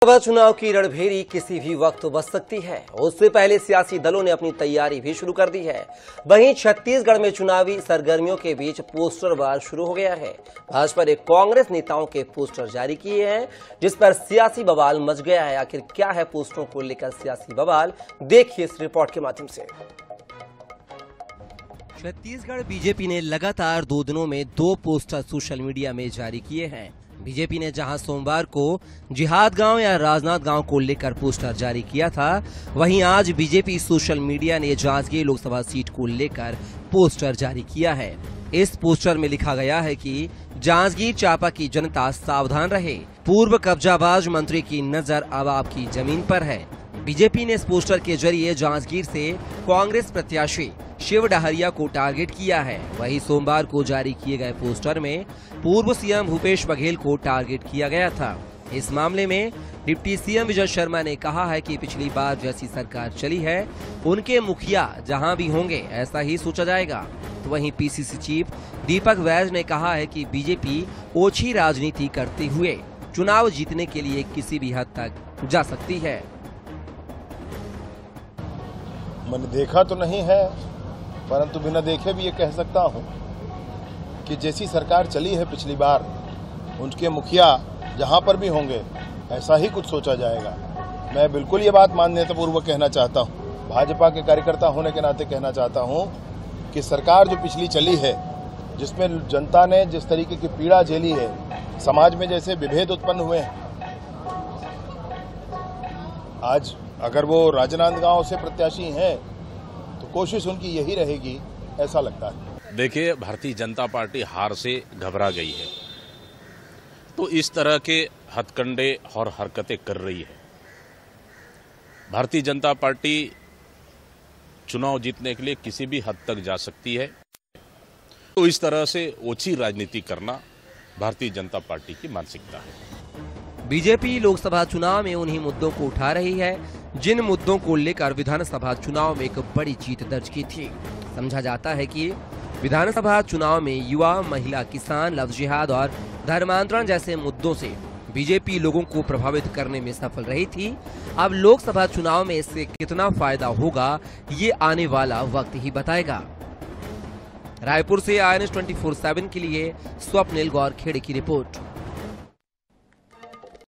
लोकसभा चुनाव की रणभेरी किसी भी वक्त बच सकती है। उससे पहले सियासी दलों ने अपनी तैयारी भी शुरू कर दी है। वहीं छत्तीसगढ़ में चुनावी सरगर्मियों के बीच पोस्टर वार शुरू हो गया है। भाजपा ने कांग्रेस नेताओं के पोस्टर जारी किए हैं, जिस पर सियासी बवाल मच गया है। आखिर क्या है पोस्टरों को लेकर सियासी बवाल, देखिए इस रिपोर्ट के माध्यम से। छत्तीसगढ़ बीजेपी ने लगातार 2 दिनों में 2 पोस्टर सोशल मीडिया में जारी किए हैं। बीजेपी ने जहां सोमवार को जिहाद गांव या राजनांद गांव को लेकर पोस्टर जारी किया था, वहीं आज बीजेपी सोशल मीडिया ने जांजगीर लोकसभा सीट को लेकर पोस्टर जारी किया है। इस पोस्टर में लिखा गया है कि जांजगीर चांपा की जनता सावधान रहे, पूर्व कब्जाबाज मंत्री की नजर अब आपकी जमीन पर है। बीजेपी ने इस पोस्टर के जरिए जांजगीर से कांग्रेस प्रत्याशी शिव डहरिया को टारगेट किया है। वहीं सोमवार को जारी किए गए पोस्टर में पूर्व सीएम भूपेश बघेल को टारगेट किया गया था। इस मामले में डिप्टी सीएम विजय शर्मा ने कहा है कि पिछली बार जैसी सरकार चली है, उनके मुखिया जहां भी होंगे ऐसा ही सोचा जाएगा। तो वहीं पीसीसी चीफ दीपक वैज ने कहा है कि बीजेपी ओछी राजनीति करते हुए चुनाव जीतने के लिए किसी भी हद तक जा सकती है। मैंने देखा तो नहीं है, परंतु बिना देखे भी ये कह सकता हूं कि जैसी सरकार चली है पिछली बार, उनके मुखिया जहां पर भी होंगे ऐसा ही कुछ सोचा जाएगा। मैं बिल्कुल ये बात मान्यतापूर्वक कहना चाहता हूं, भाजपा के कार्यकर्ता होने के नाते कहना चाहता हूं कि सरकार जो पिछली चली है, जिसमें जनता ने जिस तरीके की पीड़ा झेली है, समाज में जैसे विभेद उत्पन्न हुए हैं, आज अगर वो राजनांद गांव से प्रत्याशी हैं तो कोशिश उनकी यही रहेगी, ऐसा लगता है। देखिए, भारतीय जनता पार्टी हार से घबरा गई है, तो इस तरह के हथकंडे और हरकतें कर रही है। भारतीय जनता पार्टी चुनाव जीतने के लिए किसी भी हद तक जा सकती है, तो इस तरह से ओछी राजनीति करना भारतीय जनता पार्टी की मानसिकता है। बीजेपी लोकसभा चुनाव में उन्हीं मुद्दों को उठा रही है जिन मुद्दों को लेकर विधानसभा चुनाव में एक बड़ी जीत दर्ज की थी। समझा जाता है कि विधानसभा चुनाव में युवा, महिला, किसान, लव जिहाद और धर्मांतरण जैसे मुद्दों से बीजेपी लोगों को प्रभावित करने में सफल रही थी। अब लोकसभा चुनाव में इससे कितना फायदा होगा, ये आने वाला वक्त ही बताएगा। रायपुर से INS 24/7 के लिए स्वप्निल गौरखेड़े की रिपोर्ट।